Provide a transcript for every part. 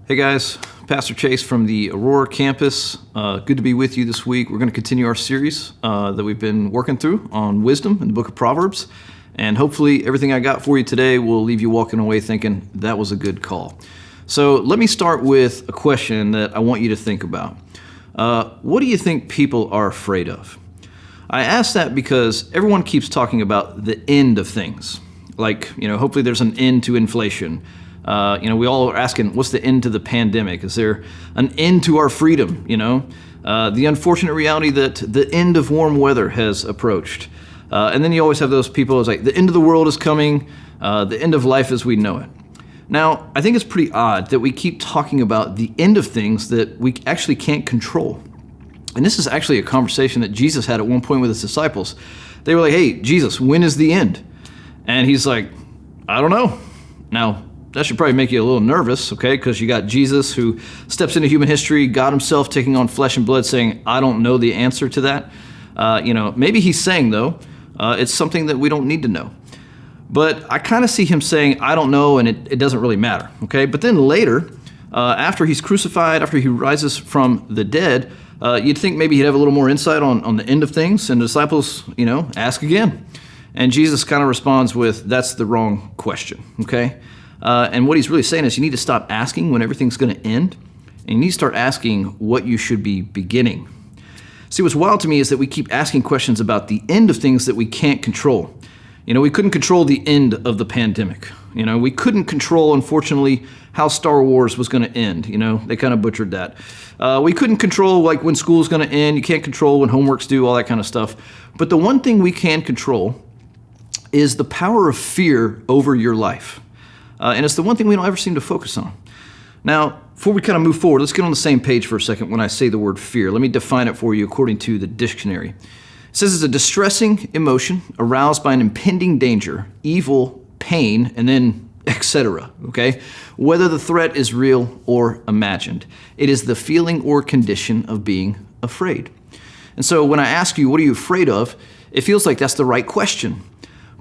Hey guys, Pastor Chase from the Aurora campus. Good to be with you this week. We're going to continue our series that we've been working through on wisdom in the book of Proverbs. And hopefully everything I got for you today will leave you walking away thinking that was a good call. So let me start with a question that I want you to think about. What do you think people are afraid of? I ask that because everyone keeps talking about the end of things. Like, hopefully there's an end to inflation. We all are asking, what's the end to the pandemic? Is there an end to our freedom? The unfortunate reality that the end of warm weather has approached. And then you always have those people who's like, the end of the world is coming, the end of life as we know it. Now, I think it's pretty odd that we keep talking about the end of things that we actually can't control. And this is actually a conversation that Jesus had at one point with his disciples. They were like, hey, Jesus, when is the end? And he's like, I don't know. Now, that should probably make you a little nervous, okay? Because you got Jesus who steps into human history, God himself taking on flesh and blood, saying, I don't know the answer to that. Maybe he's saying, though, it's something that we don't need to know. But I kind of see him saying, I don't know, and it doesn't really matter, okay? But then later, after he's crucified, after he rises from the dead, you'd think maybe he'd have a little more insight on the end of things, and the disciples, ask again. And Jesus kind of responds with, that's the wrong question, okay? And what he's really saying is you need to stop asking when everything's going to end, and you need to start asking what you should be beginning. See, what's wild to me is that we keep asking questions about the end of things that we can't control. We couldn't control the end of the pandemic. We couldn't control, unfortunately, how Star Wars was going to end. They kind of butchered that. We couldn't control like when school's going to end. You can't control when homework's due, all that kind of stuff. But the one thing we can control is the power of fear over your life. And it's the one thing we don't ever seem to focus on. Now, before we kind of move forward, let's get on the same page for a second when I say the word fear. Let me define it for you according to the dictionary. It says it's a distressing emotion aroused by an impending danger, evil, pain, and then etc. Okay? Whether the threat is real or imagined. It is the feeling or condition of being afraid. And so when I ask you, what are you afraid of? It feels like that's the right question.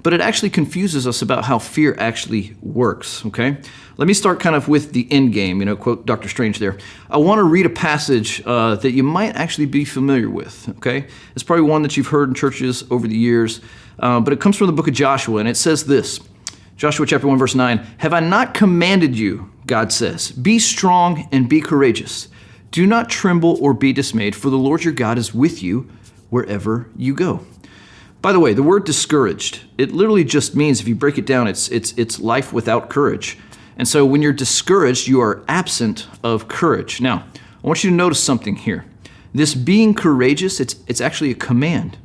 But it actually confuses us about how fear actually works, okay? Let me start kind of with the end game, quote Dr. Strange there. I want to read a passage that you might actually be familiar with, okay? It's probably one that you've heard in churches over the years, but it comes from the book of Joshua, and it says this, Joshua chapter 1, verse 9, have I not commanded you, God says, be strong and be courageous. Do not tremble or be dismayed, for the Lord your God is with you wherever you go. By the way, the word discouraged, it literally just means, if you break it down, it's life without courage. And so when you're discouraged, you are absent of courage. Now, I want you to notice something here. This being courageous, it's actually a command.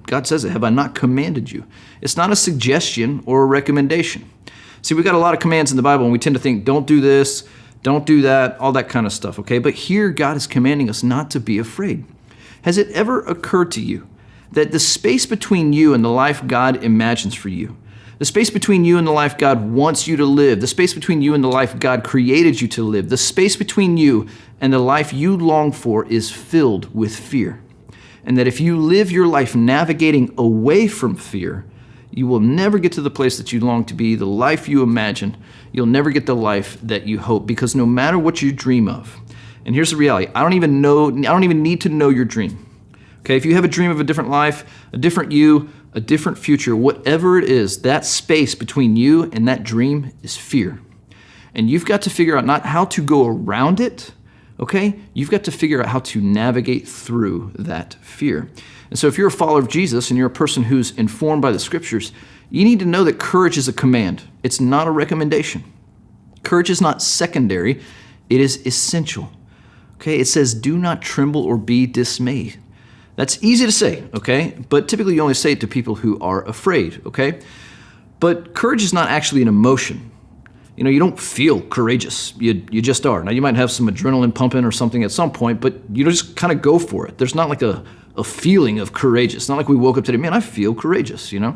God says it, have I not commanded you? It's not a suggestion or a recommendation. See, we've got a lot of commands in the Bible, and we tend to think, don't do this, don't do that, all that kind of stuff, okay? But here, God is commanding us not to be afraid. Has it ever occurred to you that the space between you and the life God imagines for you, the space between you and the life God wants you to live, the space between you and the life God created you to live, the space between you and the life you long for is filled with fear? And that if you live your life navigating away from fear, you will never get to the place that you long to be, the life you imagine. You'll never get the life that you hope, because no matter what you dream of, and here's the reality, I don't even need to know your dream. Okay, if you have a dream of a different life, a different you, a different future, whatever it is, that space between you and that dream is fear. And you've got to figure out not how to go around it, okay? You've got to figure out how to navigate through that fear. And so if you're a follower of Jesus and you're a person who's informed by the scriptures, you need to know that courage is a command. It's not a recommendation. Courage is not secondary, it is essential. Okay, it says, do not tremble or be dismayed. That's easy to say, okay? But typically you only say it to people who are afraid, okay? But courage is not actually an emotion. You don't feel courageous. You just are. Now, you might have some adrenaline pumping or something at some point, but you just kind of go for it. There's not like a feeling of courageous. It's not like we woke up today, man, I feel courageous, In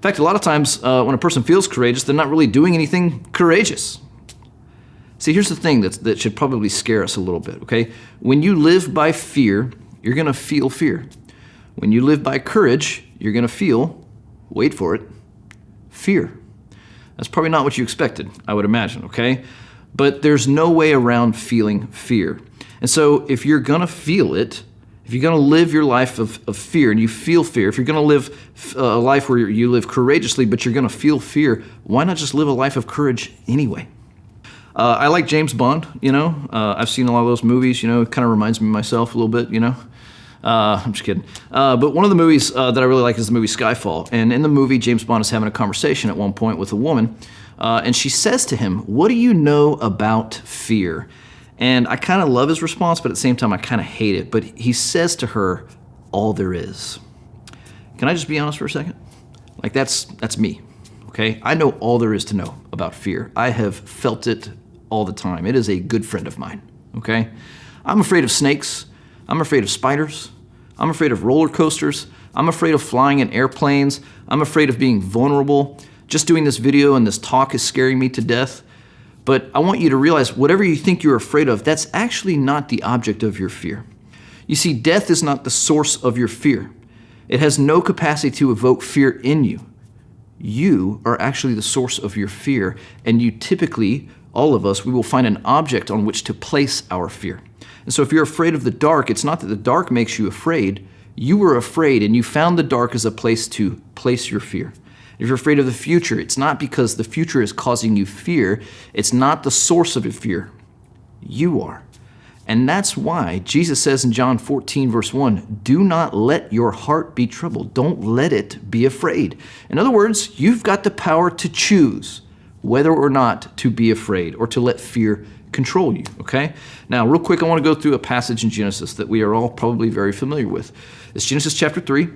fact, a lot of times when a person feels courageous, they're not really doing anything courageous. See, here's the thing that should probably scare us a little bit, okay? When you live by fear, you're going to feel fear. When you live by courage, you're going to feel, wait for it, fear. That's probably not what you expected, I would imagine, okay? but there's no way around feeling fear. And so if you're going to feel it, if you're going to live your life of fear and you feel fear, if you're going to live a life where you live courageously, but you're going to feel fear, why not just live a life of courage anyway? I like James Bond, I've seen a lot of those movies, it kind of reminds me of myself a little bit, I'm just kidding. But one of the movies that I really like is the movie Skyfall. And in the movie, James Bond is having a conversation at one point with a woman, and she says to him, "What do you know about fear?" And I kind of love his response, but at the same time, I kind of hate it. But he says to her, "All there is." Can I just be honest for a second? Like, that's me, okay? I know all there is to know about fear. I have felt it all the time. It is a good friend of mine, okay? I'm afraid of snakes. I'm afraid of spiders. I'm afraid of roller coasters. I'm afraid of flying in airplanes. I'm afraid of being vulnerable. Just doing this video and this talk is scaring me to death. But I want you to realize whatever you think you're afraid of, that's actually not the object of your fear. You see, death is not the source of your fear. It has no capacity to evoke fear in you. You are actually the source of your fear, and you typically, all of us, we will find an object on which to place our fear. And so if you're afraid of the dark, it's not that the dark makes you afraid. You were afraid, and you found the dark as a place to place your fear. If you're afraid of the future, it's not because the future is causing you fear. It's not the source of your fear. You are. And that's why Jesus says in John 14, verse 1, "Do not let your heart be troubled. Don't let it be afraid." In other words, you've got the power to choose whether or not to be afraid or to let fear control you, okay? Now, real quick, I want to go through a passage in Genesis that we are all probably very familiar with. It's Genesis chapter 3.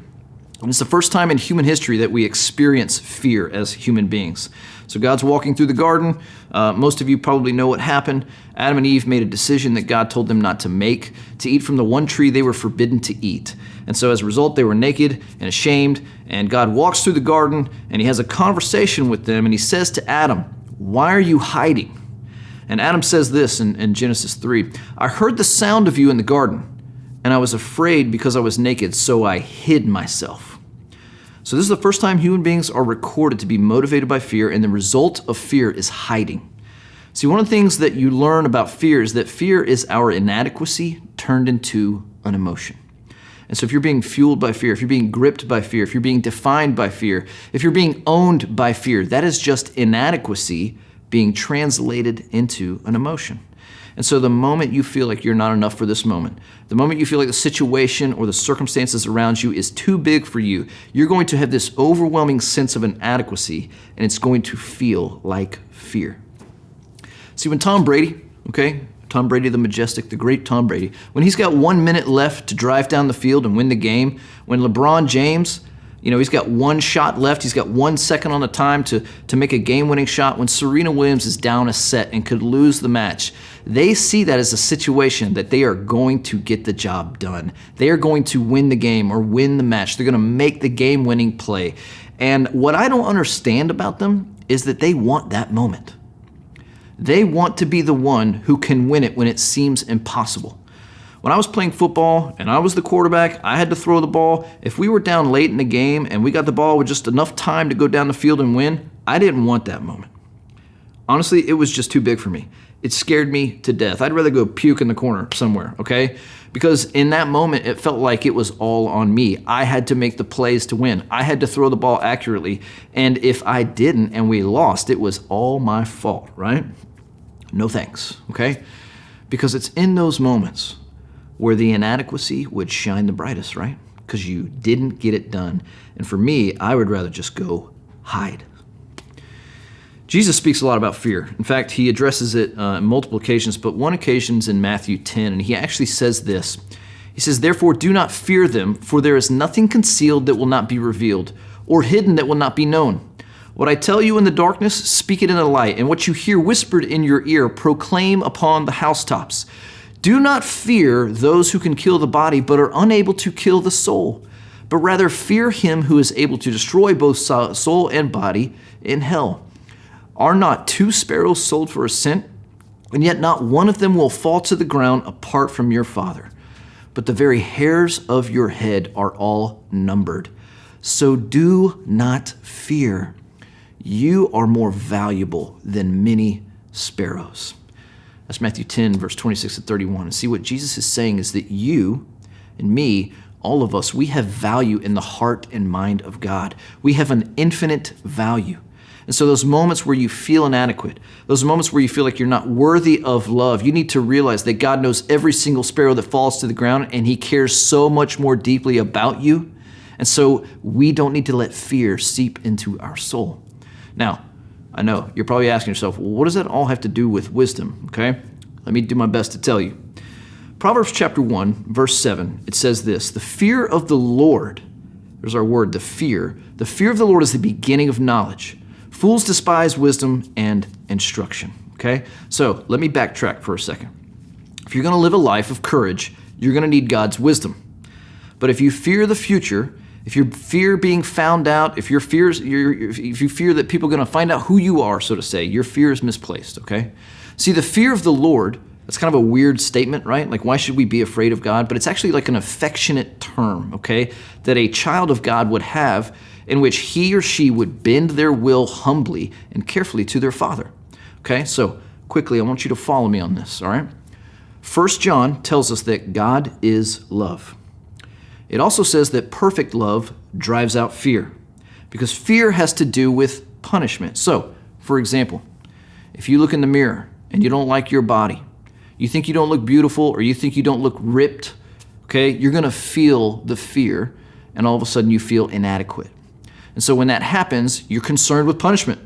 And it's the first time in human history that we experience fear as human beings. So God's walking through the garden. Most of you probably know what happened. Adam and Eve made a decision that God told them not to make, to eat from the one tree they were forbidden to eat. And so as a result, they were naked and ashamed. And God walks through the garden and he has a conversation with them. And he says to Adam, "Why are you hiding?" And Adam says this in Genesis 3, "I heard the sound of you in the garden, and I was afraid because I was naked, so I hid myself." So this is the first time human beings are recorded to be motivated by fear, and the result of fear is hiding. See, one of the things that you learn about fear is that fear is our inadequacy turned into an emotion. And so if you're being fueled by fear, if you're being gripped by fear, if you're being defined by fear, if you're being owned by fear, that is just inadequacy being translated into an emotion. And so the moment you feel like you're not enough for this moment, the moment you feel like the situation or the circumstances around you is too big for you, you're going to have this overwhelming sense of inadequacy, and it's going to feel like fear. See, when Tom Brady, Tom Brady the majestic, the great Tom Brady, when he's got 1 minute left to drive down the field and win the game, when LeBron James, he's got one shot left. He's got 1 second on the time to make a game-winning shot. When Serena Williams is down a set and could lose the match, they see that as a situation that they are going to get the job done. They are going to win the game or win the match. They're going to make the game-winning play. And what I don't understand about them is that they want that moment. They want to be the one who can win it when it seems impossible. When I was playing football and I was the quarterback, I had to throw the ball. If we were down late in the game and we got the ball with just enough time to go down the field and win, I didn't want that moment. Honestly, it was just too big for me. It scared me to death. I'd rather go puke in the corner somewhere, okay? Because in that moment, it felt like it was all on me. I had to make the plays to win. I had to throw the ball accurately. And if I didn't and we lost, it was all my fault, right? No thanks, okay? Because it's in those moments where the inadequacy would shine the brightest, right? Because you didn't get it done. And for me, I would rather just go hide. Jesus speaks a lot about fear. In fact, he addresses it on multiple occasions, but one occasion is in Matthew 10, and he actually says this. He says, "Therefore do not fear them, for there is nothing concealed that will not be revealed, or hidden that will not be known. What I tell you in the darkness, speak it in the light, and what you hear whispered in your ear, proclaim upon the housetops. Do not fear those who can kill the body, but are unable to kill the soul, but rather fear him who is able to destroy both soul and body in hell. Are not 2 sparrows sold for a cent? And yet not one of them will fall to the ground apart from your Father. But the very hairs of your head are all numbered. So do not fear. You are more valuable than many sparrows." That's Matthew 10, verse 26 to 31. And see, what Jesus is saying is that you and me, all of us, we have value in the heart and mind of God. We have an infinite value. And so those moments where you feel inadequate, those moments where you feel like you're not worthy of love, you need to realize that God knows every single sparrow that falls to the ground, and he cares so much more deeply about you. And so we don't need to let fear seep into our soul. Now, I know you're probably asking yourself, well, what does that all have to do with wisdom? Okay, let me do my best to tell you. Proverbs chapter 1, verse 7, it says this: the fear of the Lord, there's our word, the fear of the Lord is the beginning of knowledge. Fools despise wisdom and instruction. Okay, so let me backtrack for a second. If you're going to live a life of courage, you're going to need God's wisdom. But if you fear the future, if you fear being found out, if you fear that people are going to find out who you are, so to say, your fear is misplaced, okay? See, the fear of the Lord, that's kind of a weird statement, right? Like, why should we be afraid of God? But it's actually like an affectionate term, okay, that a child of God would have, in which he or she would bend their will humbly and carefully to their Father. Okay, so quickly, I want you to follow me on this, all right? 1 John tells us that God is love. It also says that perfect love drives out fear, because fear has to do with punishment. So, for example, if you look in the mirror and you don't like your body, you think you don't look beautiful, or you think you don't look ripped, okay, you're going to feel the fear, and all of a sudden you feel inadequate. And so when that happens, you're concerned with punishment,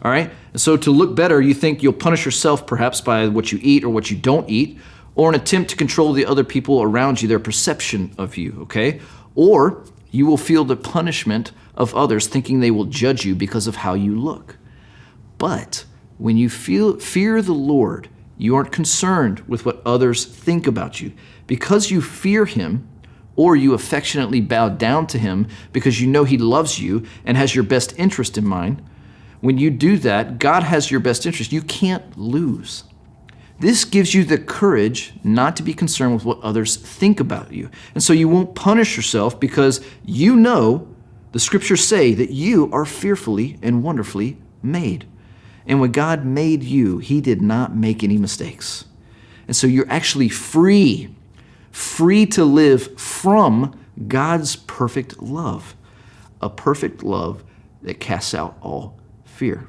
all right? And so to look better, you think you'll punish yourself perhaps by what you eat or what you don't eat, or an attempt to control the other people around you, their perception of you, okay? Or you will feel the punishment of others, thinking they will judge you because of how you look. But when you fear the Lord, you aren't concerned with what others think about you. Because you fear him, or you affectionately bow down to him because you know he loves you and has your best interest in mind, when you do that, God has your best interest. You can't lose. This gives you the courage not to be concerned with what others think about you. And so you won't punish yourself, because you know the scriptures say that you are fearfully and wonderfully made. And when God made you, he did not make any mistakes. And so you're actually free to live from God's perfect love, a perfect love that casts out all fear.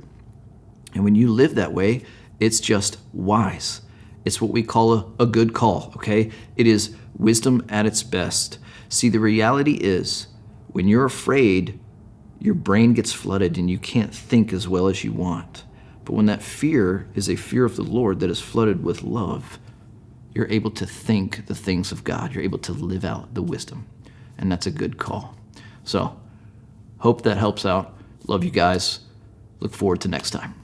And when you live that way, it's just wise. It's what we call a good call, okay? It is wisdom at its best. See, the reality is, when you're afraid, your brain gets flooded and you can't think as well as you want. But when that fear is a fear of the Lord that is flooded with love, you're able to think the things of God. You're able to live out the wisdom. And that's a good call. So, hope that helps out. Love you guys. Look forward to next time.